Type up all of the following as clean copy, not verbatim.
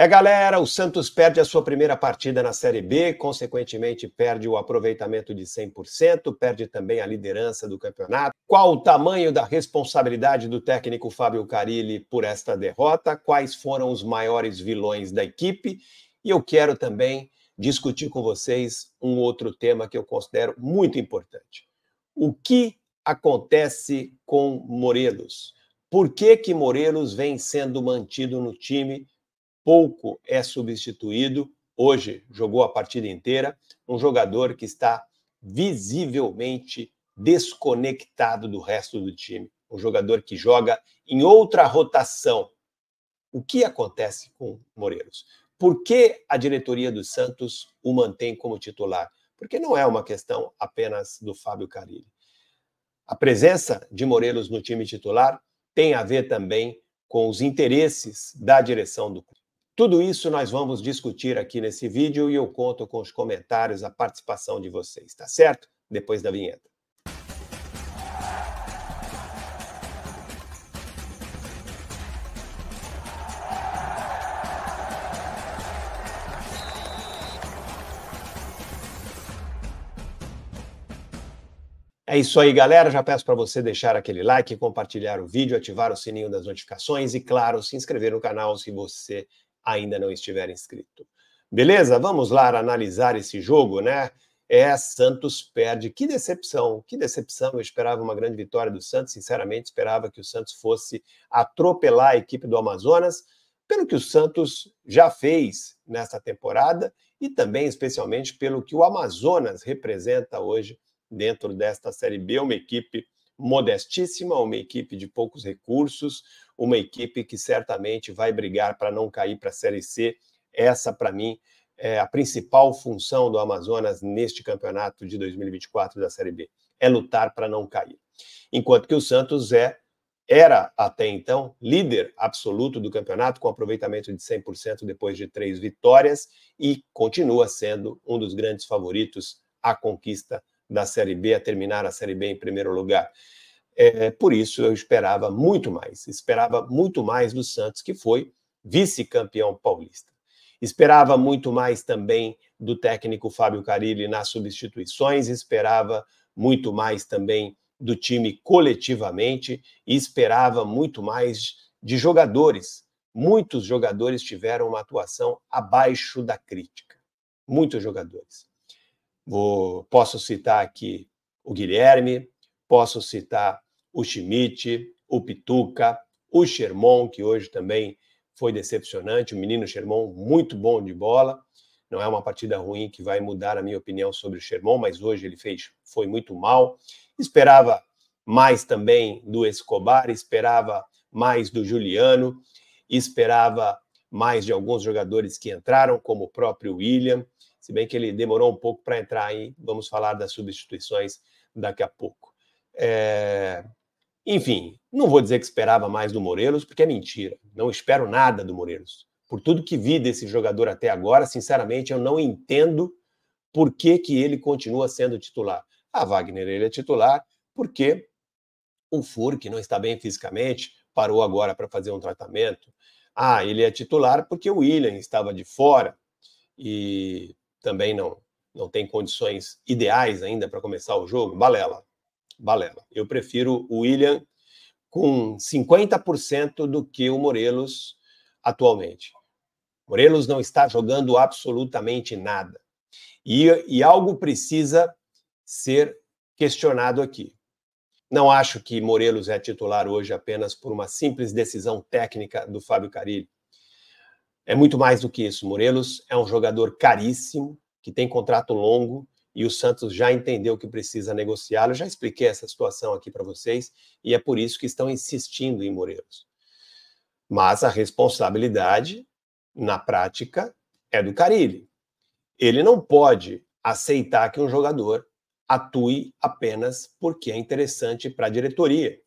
Galera, o Santos perde a sua primeira partida na Série B, consequentemente perde o aproveitamento de 100%, perde também a liderança do campeonato. Qual o tamanho da responsabilidade do técnico Fábio Carille por esta derrota? Quais foram os maiores vilões da equipe? E eu quero também discutir com vocês um outro tema que eu considero muito importante. O que acontece com Morelos? Por que Morelos vem sendo mantido no time? Pouco é substituído, hoje jogou a partida inteira, um jogador que está visivelmente desconectado do resto do time, um jogador que joga em outra rotação. O que acontece com Morelos? Por que a diretoria do Santos o mantém como titular? Porque não é uma questão apenas do Fábio Carille. A presença de Morelos no time titular tem a ver também com os interesses da direção do clube. Tudo isso nós vamos discutir aqui nesse vídeo e eu conto com os comentários, a participação de vocês, tá certo? Depois da vinheta. É isso aí, galera. Já peço para você deixar aquele like, compartilhar o vídeo, ativar o sininho das notificações e, claro, se inscrever no canal se você ainda não estiver inscrito. Beleza? Vamos lá analisar esse jogo, né? Santos perde. Que decepção, que decepção. Eu esperava uma grande vitória do Santos, sinceramente, esperava que o Santos fosse atropelar a equipe do Amazonas, pelo que o Santos já fez nessa temporada e também, especialmente, pelo que o Amazonas representa hoje dentro desta Série B, uma equipe modestíssima, uma equipe de poucos recursos, uma equipe que certamente vai brigar para não cair para a Série C. Essa, para mim, é a principal função do Amazonas neste campeonato de 2024 da Série B, é lutar para não cair. Enquanto que o Santos era, até então, líder absoluto do campeonato, com aproveitamento de 100% depois de 3 vitórias, e continua sendo um dos grandes favoritos à conquista da Série B, a terminar a Série B em primeiro lugar. Por isso eu esperava muito mais do Santos, que foi vice-campeão paulista. Esperava muito mais também do técnico Fábio Carille nas substituições, esperava muito mais também do time coletivamente e esperava muito mais de jogadores. Muitos jogadores tiveram uma atuação abaixo da crítica. Muitos jogadores. Posso citar aqui o Guilherme, posso citar o Schmidt, o Pituca, o Sherman, que hoje também foi decepcionante, o menino Sherman muito bom de bola. Não é uma partida ruim que vai mudar a minha opinião sobre o Sherman, mas hoje ele foi muito mal. Esperava mais também do Escobar, esperava mais do Juliano, esperava mais de alguns jogadores que entraram, como o próprio William, se bem que ele demorou um pouco para entrar aí, vamos falar das substituições daqui a pouco. Enfim, não vou dizer que esperava mais do Morelos, porque é mentira, não espero nada do Morelos. Por tudo que vi desse jogador até agora, sinceramente, eu não entendo por que ele continua sendo titular. Wagner, ele é titular porque o Furk não está bem fisicamente, parou agora para fazer um tratamento. Ele é titular porque o William estava de fora e também não tem condições ideais ainda para começar o jogo. Balela. Eu prefiro o William com 50% do que o Morelos atualmente. Morelos não está jogando absolutamente nada. E algo precisa ser questionado aqui. Não acho que Morelos é titular hoje apenas por uma simples decisão técnica do Fábio Carille. É muito mais do que isso. Morelos é um jogador caríssimo, que tem contrato longo, e o Santos já entendeu que precisa negociá-lo. Eu já expliquei essa situação aqui para vocês, e é por isso que estão insistindo em Morelos. Mas a responsabilidade, na prática, é do Carille. Ele não pode aceitar que um jogador atue apenas porque é interessante para a diretoria.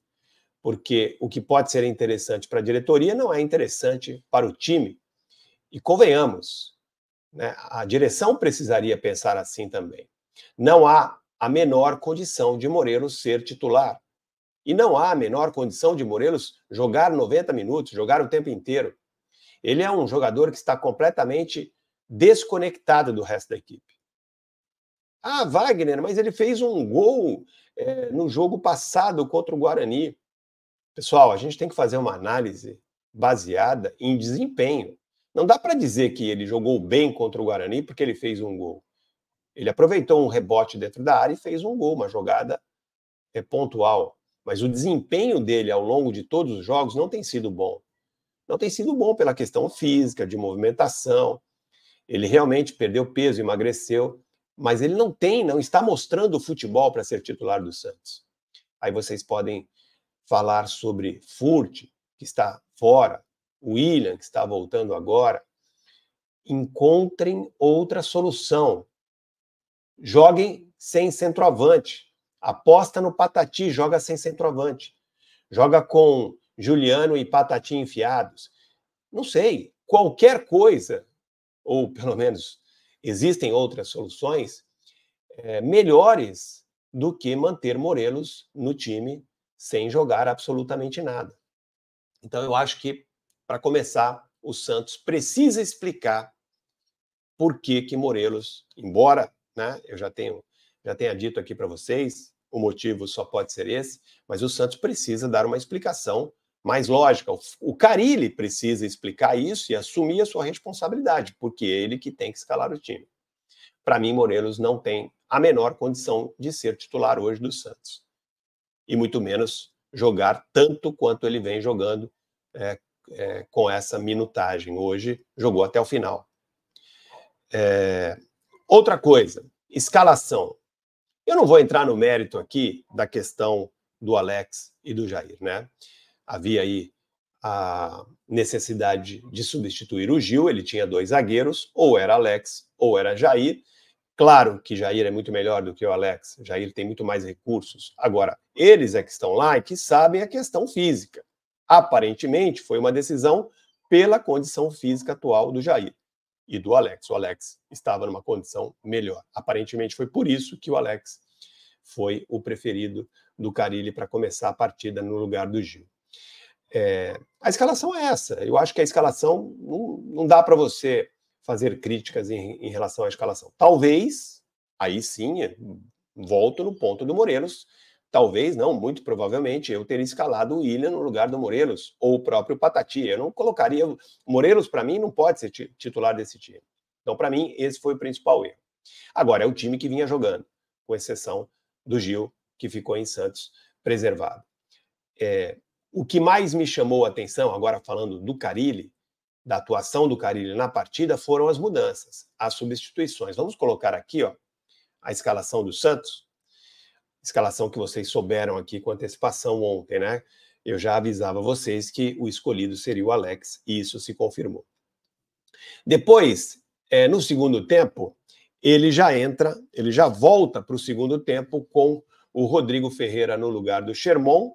Porque o que pode ser interessante para a diretoria não é interessante para o time. E convenhamos, né, a direção precisaria pensar assim também. Não há a menor condição de Morelos ser titular. E não há a menor condição de Morelos jogar 90 minutos, jogar o tempo inteiro. Ele é um jogador que está completamente desconectado do resto da equipe. Ah, Wagner, mas ele fez um gol no jogo passado contra o Guarani. Pessoal, a gente tem que fazer uma análise baseada em desempenho. Não dá para dizer que ele jogou bem contra o Guarani porque ele fez um gol. Ele aproveitou um rebote dentro da área e fez um gol, uma jogada pontual. Mas o desempenho dele ao longo de todos os jogos não tem sido bom. Não tem sido bom pela questão física, de movimentação. Ele realmente perdeu peso, emagreceu, mas ele não está mostrando o futebol para ser titular do Santos. Aí vocês podem falar sobre Furt, que está fora, William, que está voltando agora. Encontrem outra solução. Joguem sem centroavante. Aposta no Patati, joga sem centroavante. Joga com Juliano e Patati enfiados. Não sei, qualquer coisa, ou pelo menos existem outras soluções melhores do que manter Morelos no time sem jogar absolutamente nada. Então eu acho que, para começar, o Santos precisa explicar por que Morelos, embora, né, eu já tenha dito aqui para vocês, o motivo só pode ser esse, mas o Santos precisa dar uma explicação mais lógica. O Carille precisa explicar isso e assumir a sua responsabilidade, porque é ele que tem que escalar o time. Para mim, Morelos não tem a menor condição de ser titular hoje do Santos. E muito menos jogar tanto quanto ele vem jogando com essa minutagem. Hoje, jogou até o final. Outra coisa, escalação. Eu não vou entrar no mérito aqui da questão do Alex e do Jair, né? Havia aí a necessidade de substituir o Gil, ele tinha 2 zagueiros, ou era Alex ou era Jair. Claro que Jair é muito melhor do que o Alex, Jair tem muito mais recursos. Agora, eles é que estão lá e que sabem a questão física. Aparentemente, foi uma decisão pela condição física atual do Jair e do Alex. O Alex estava numa condição melhor. Aparentemente foi por isso que o Alex foi o preferido do Carille para começar a partida no lugar do Gil. A escalação é essa. Eu acho que a escalação não dá para você fazer críticas em relação à escalação. Talvez, aí sim, volto no ponto do Morelos, talvez não, muito provavelmente, eu teria escalado o William no lugar do Morelos, ou o próprio Patati. Eu não colocaria... O Morelos, para mim, não pode ser titular desse time. Então, para mim, esse foi o principal erro. Agora, é o time que vinha jogando, com exceção do Gil, que ficou em Santos preservado. O que mais me chamou a atenção, agora falando do Carille, da atuação do Carille na partida, foram as mudanças, as substituições. Vamos colocar aqui, ó, a escalação do Santos, escalação que vocês souberam aqui com antecipação ontem, né? Eu já avisava vocês que o escolhido seria o Alex, e isso se confirmou. Depois, no segundo tempo, ele já volta para o segundo tempo com o Rodrigo Ferreira no lugar do Sherman.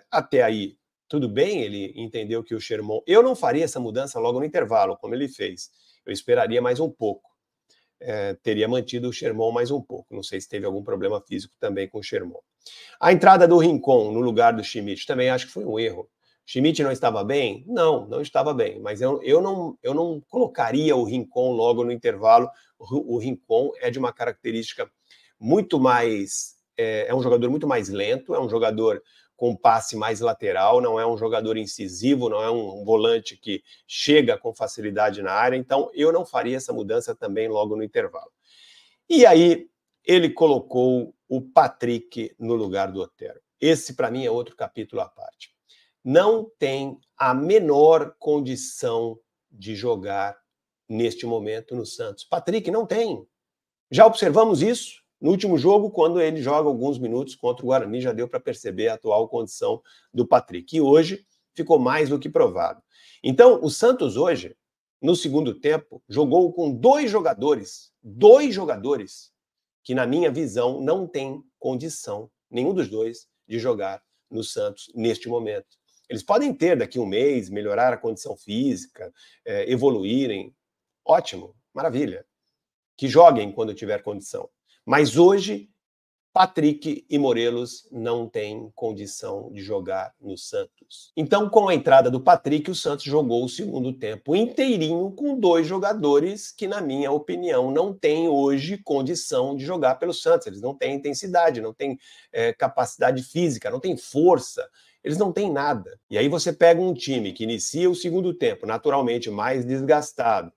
Até aí, tudo bem, ele entendeu que o Sherman... Eu não faria essa mudança logo no intervalo, como ele fez. Eu esperaria mais um pouco. Teria mantido o Sherman mais um pouco. Não sei se teve algum problema físico também com o Sherman. A entrada do Rincon no lugar do Schmidt também acho que foi um erro. Schmidt não estava bem? Não estava bem. Mas eu não colocaria o Rincon logo no intervalo. O Rincon é de uma característica muito mais... É um jogador muito mais lento, é um jogador com passe mais lateral, não é um jogador incisivo, não é um volante que chega com facilidade na área, então eu não faria essa mudança também logo no intervalo. E aí ele colocou o Patrick no lugar do Otero. Esse, para mim, é outro capítulo à parte. Não tem a menor condição de jogar neste momento no Santos. Patrick não tem. Já observamos isso no último jogo, quando ele joga alguns minutos contra o Guarani, já deu para perceber a atual condição do Patrick. E hoje ficou mais do que provado. Então, o Santos hoje, no segundo tempo, jogou com 2 jogadores que, na minha visão, não tem condição, nenhum dos 2, de jogar no Santos neste momento. Eles podem ter daqui um mês, melhorar a condição física, evoluírem. Ótimo, maravilha. Que joguem quando tiver condição. Mas hoje, Patrick e Morelos não têm condição de jogar no Santos. Então, com a entrada do Patrick, o Santos jogou o segundo tempo inteirinho com 2 jogadores que, na minha opinião, não têm hoje condição de jogar pelo Santos. Eles não têm intensidade, não têm capacidade física, não têm força. Eles não têm nada. E aí você pega um time que inicia o segundo tempo, naturalmente mais desgastado,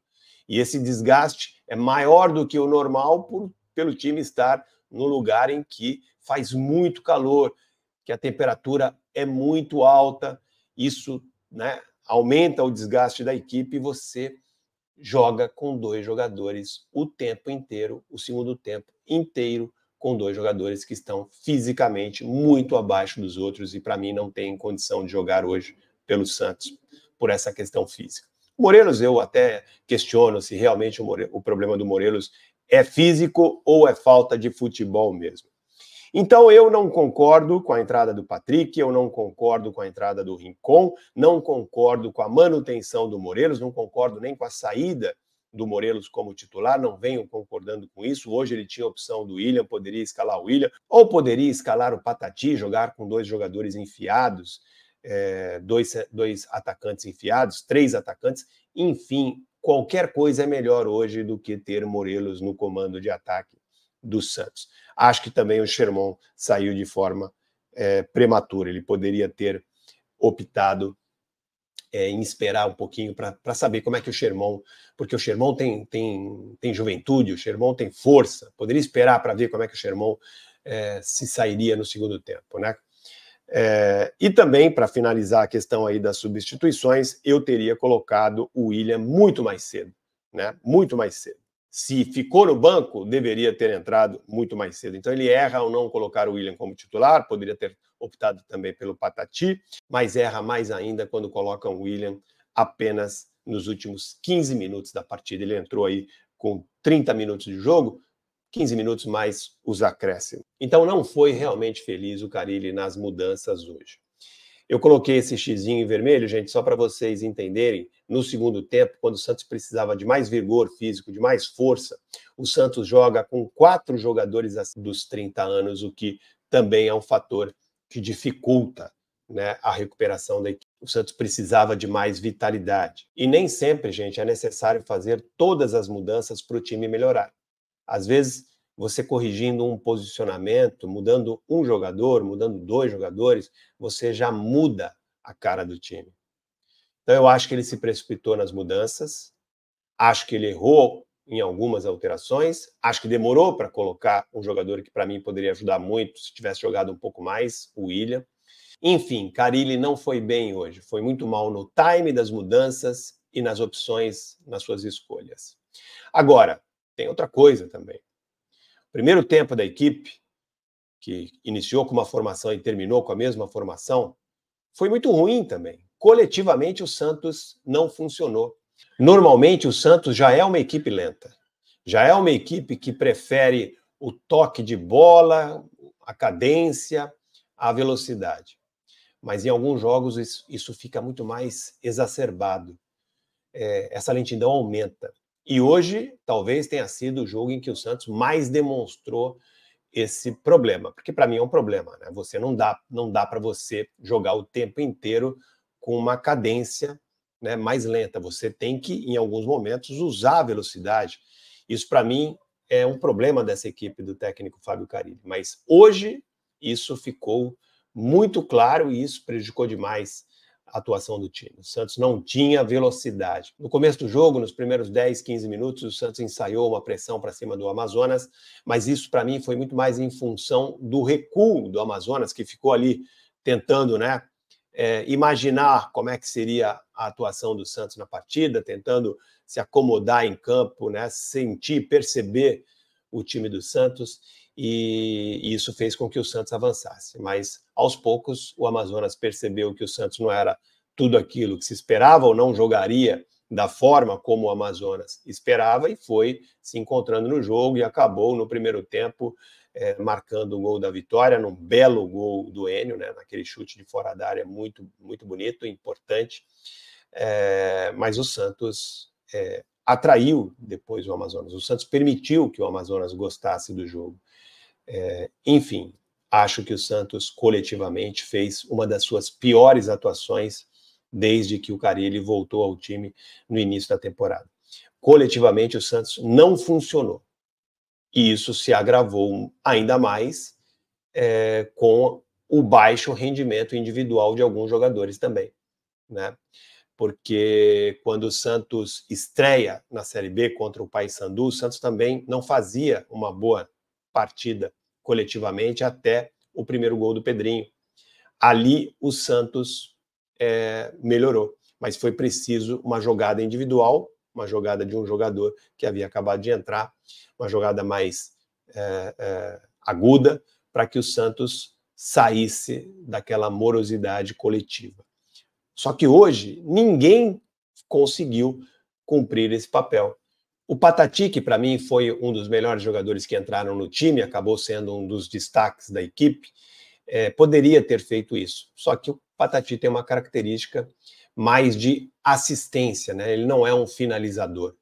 e esse desgaste é maior do que o normal pelo time estar no lugar em que faz muito calor, que a temperatura é muito alta, isso, né, aumenta o desgaste da equipe e você joga com 2 jogadores o tempo inteiro, o segundo tempo inteiro, com 2 jogadores que estão fisicamente muito abaixo dos outros e, para mim, não tem condição de jogar hoje pelo Santos por essa questão física. O Morelos, eu até questiono se realmente o problema do Morelos é físico ou é falta de futebol mesmo. Então, eu não concordo com a entrada do Patrick, eu não concordo com a entrada do Rincon, não concordo com a manutenção do Morelos, não concordo nem com a saída do Morelos como titular, não venho concordando com isso. Hoje ele tinha a opção do William, poderia escalar o William, ou poderia escalar o Patati, jogar com 2 jogadores enfiados, 2 atacantes enfiados, 3 atacantes, enfim, qualquer coisa é melhor hoje do que ter Morelos no comando de ataque do Santos. Acho que também o Sherman saiu de forma prematura. Ele poderia ter optado em esperar um pouquinho para saber como é que o Sherman, porque o Sherman tem juventude, o Sherman tem força, poderia esperar para ver como é que o Sherman se sairia no segundo tempo, né? E também, para finalizar a questão aí das substituições, eu teria colocado o William muito mais cedo, né? Muito mais cedo. Se ficou no banco, deveria ter entrado muito mais cedo. Então ele erra ao não colocar o William como titular, poderia ter optado também pelo Patati, mas erra mais ainda quando coloca o William apenas nos últimos 15 minutos da partida. Ele entrou aí com 30 minutos de jogo, 15 minutos mais os acréscimos. Então não foi realmente feliz o Carille nas mudanças hoje. Eu coloquei esse xizinho em vermelho, gente, só para vocês entenderem. No segundo tempo, quando o Santos precisava de mais vigor físico, de mais força, o Santos joga com 4 jogadores dos 30 anos, o que também é um fator que dificulta, né, a recuperação da equipe. O Santos precisava de mais vitalidade. E nem sempre, gente, é necessário fazer todas as mudanças para o time melhorar. Às vezes, você corrigindo um posicionamento, mudando um jogador, mudando 2 jogadores, você já muda a cara do time. Então, eu acho que ele se precipitou nas mudanças, acho que ele errou em algumas alterações, acho que demorou para colocar um jogador que, para mim, poderia ajudar muito se tivesse jogado um pouco mais, o William. Enfim, Carille não foi bem hoje, foi muito mal no time das mudanças e nas opções, nas suas escolhas. Agora, tem outra coisa também. Primeiro tempo da equipe, que iniciou com uma formação e terminou com a mesma formação, foi muito ruim também. Coletivamente, o Santos não funcionou. Normalmente, o Santos já é uma equipe lenta. Já é uma equipe que prefere o toque de bola, a cadência, a velocidade. Mas em alguns jogos isso fica muito mais exacerbado. Essa lentidão aumenta. E hoje, talvez tenha sido o jogo em que o Santos mais demonstrou esse problema, porque para mim é um problema, né? Você não dá para você jogar o tempo inteiro com uma cadência, né, mais lenta. Você tem que, em alguns momentos, usar a velocidade. Isso, para mim, é um problema dessa equipe do técnico Fábio Carille. Mas hoje isso ficou muito claro e isso prejudicou demais a atuação do time. O Santos não tinha velocidade. No começo do jogo, nos primeiros 10, 15 minutos, o Santos ensaiou uma pressão para cima do Amazonas, mas isso, para mim, foi muito mais em função do recuo do Amazonas, que ficou ali tentando, né, imaginar como é que seria a atuação do Santos na partida, tentando se acomodar em campo, né, sentir, perceber o time do Santos, e isso fez com que o Santos avançasse. Mas, aos poucos, o Amazonas percebeu que o Santos não era tudo aquilo que se esperava ou não jogaria da forma como o Amazonas esperava e foi se encontrando no jogo e acabou no primeiro tempo marcando o gol da vitória, num belo gol do Enio, né, naquele chute de fora da área muito, muito bonito, importante, mas o Santos atraiu depois o Amazonas. O Santos permitiu que o Amazonas gostasse do jogo. Enfim, acho que o Santos coletivamente fez uma das suas piores atuações desde que o Carille voltou ao time no início da temporada. Coletivamente, o Santos não funcionou. E isso se agravou ainda mais com o baixo rendimento individual de alguns jogadores também, né? Porque quando o Santos estreia na Série B contra o Paysandu, o Santos também não fazia uma boa partida coletivamente até o primeiro gol do Pedrinho. Ali o Santos melhorou, mas foi preciso uma jogada individual, uma jogada de um jogador que havia acabado de entrar, uma jogada mais aguda, para que o Santos saísse daquela morosidade coletiva. Só que hoje ninguém conseguiu cumprir esse papel. O Patati, que para mim foi um dos melhores jogadores que entraram no time, acabou sendo um dos destaques da equipe, poderia ter feito isso. Só que o Patati tem uma característica mais de assistência, né? Ele não é um finalizador.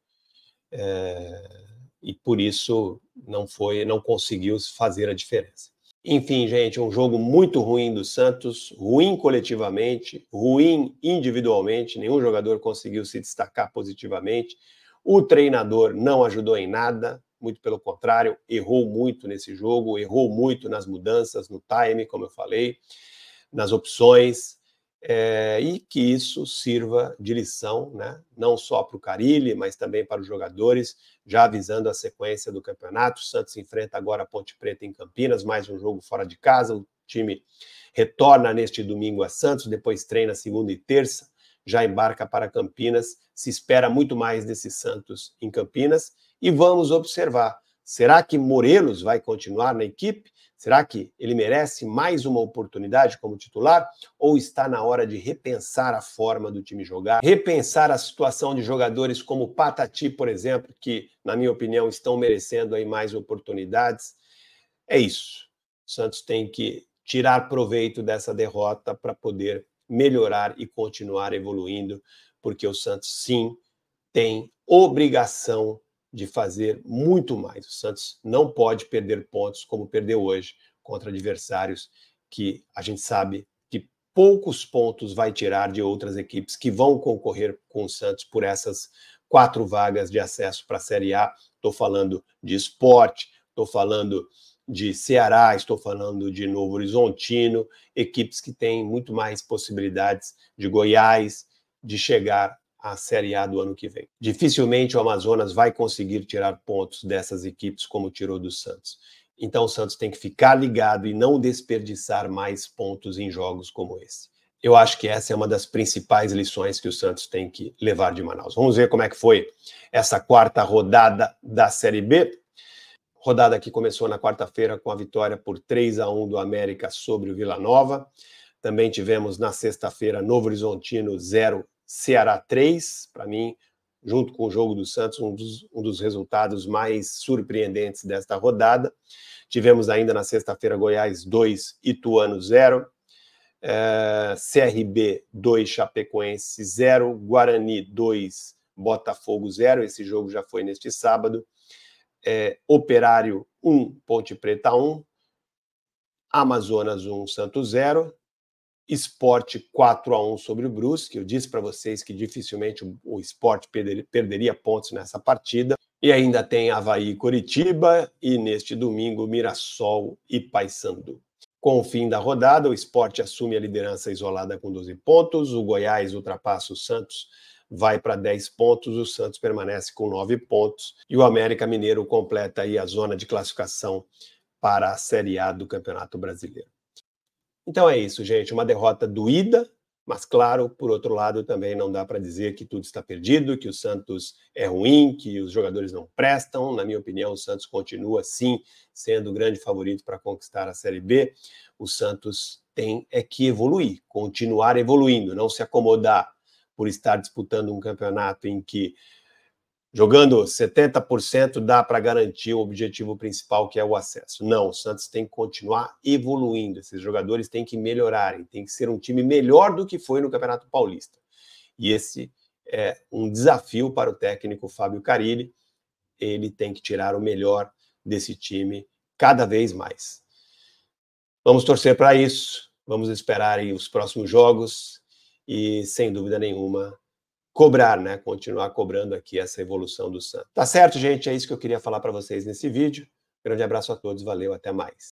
E por isso não conseguiu fazer a diferença. Enfim, gente, um jogo muito ruim do Santos, ruim coletivamente, ruim individualmente, nenhum jogador conseguiu se destacar positivamente. O treinador não ajudou em nada, muito pelo contrário, errou muito nesse jogo, errou muito nas mudanças, no time, como eu falei, nas opções, e que isso sirva de lição, né? Não só para o Carille, mas também para os jogadores, já avisando a sequência do campeonato. O Santos enfrenta agora a Ponte Preta em Campinas, mais um jogo fora de casa. O time retorna neste domingo a Santos, depois treina segunda e terça, já embarca para Campinas. Se espera muito mais desse Santos em Campinas. E vamos observar, será que Morelos vai continuar na equipe? Será que ele merece mais uma oportunidade como titular? Ou está na hora de repensar a forma do time jogar? Repensar a situação de jogadores como Patati, por exemplo, que, na minha opinião, estão merecendo aí mais oportunidades? É isso. O Santos tem que tirar proveito dessa derrota para poder melhorar e continuar evoluindo, porque o Santos, sim, tem obrigação de fazer muito mais. O Santos não pode perder pontos como perdeu hoje contra adversários que a gente sabe que poucos pontos vai tirar de outras equipes que vão concorrer com o Santos por essas 4 vagas de acesso para a Série A. Estou falando de Sport, estou falando de Ceará, estou falando de Novo Horizontino, equipes que têm muito mais possibilidades, de Goiás, de chegar a Série A do ano que vem. Dificilmente o Amazonas vai conseguir tirar pontos dessas equipes como tirou do Santos. Então o Santos tem que ficar ligado e não desperdiçar mais pontos em jogos como esse. Eu acho que essa é uma das principais lições que o Santos tem que levar de Manaus. Vamos ver como é que foi essa 4ª rodada da Série B. Rodada que começou na quarta-feira com a vitória por 3-1 do América sobre o Vila Nova. Também tivemos na sexta-feira Novo Horizontino 0, Ceará 3, para mim, junto com o jogo do Santos, um dos resultados mais surpreendentes desta rodada. Tivemos ainda na sexta-feira Goiás 2, Ituano 0, CRB 2, Chapecoense 0, Guarani 2, Botafogo 0, esse jogo já foi neste sábado, Operário 1, Ponte Preta 1, Amazonas 1, Santos 0, Sport 4-1 sobre o Brusque. Eu disse para vocês que dificilmente o Sport perderia pontos nessa partida. E ainda tem Avaí e Coritiba, e neste domingo Mirassol e Paysandu. Com o fim da rodada, o Sport assume a liderança isolada com 12 pontos, o Goiás ultrapassa o Santos, vai para 10 pontos, o Santos permanece com 9 pontos, e o América Mineiro completa aí a zona de classificação para a Série A do Campeonato Brasileiro. Então é isso, gente, uma derrota doída, mas claro, por outro lado, também não dá para dizer que tudo está perdido, que o Santos é ruim, que os jogadores não prestam. Na minha opinião, o Santos continua, sim, sendo o grande favorito para conquistar a Série B. O Santos tem que evoluir, continuar evoluindo, não se acomodar por estar disputando um campeonato em que jogando 70% dá para garantir o objetivo principal, que é o acesso. Não, o Santos tem que continuar evoluindo. Esses jogadores têm que melhorarem, tem que ser um time melhor do que foi no Campeonato Paulista. E esse é um desafio para o técnico Fábio Carille. Ele tem que tirar o melhor desse time cada vez mais. Vamos torcer para isso, vamos esperar aí os próximos jogos e, sem dúvida nenhuma, cobrar, né? Continuar cobrando aqui essa evolução do Santos. Tá certo, gente? É isso que eu queria falar para vocês nesse vídeo. Grande abraço a todos, valeu, até mais.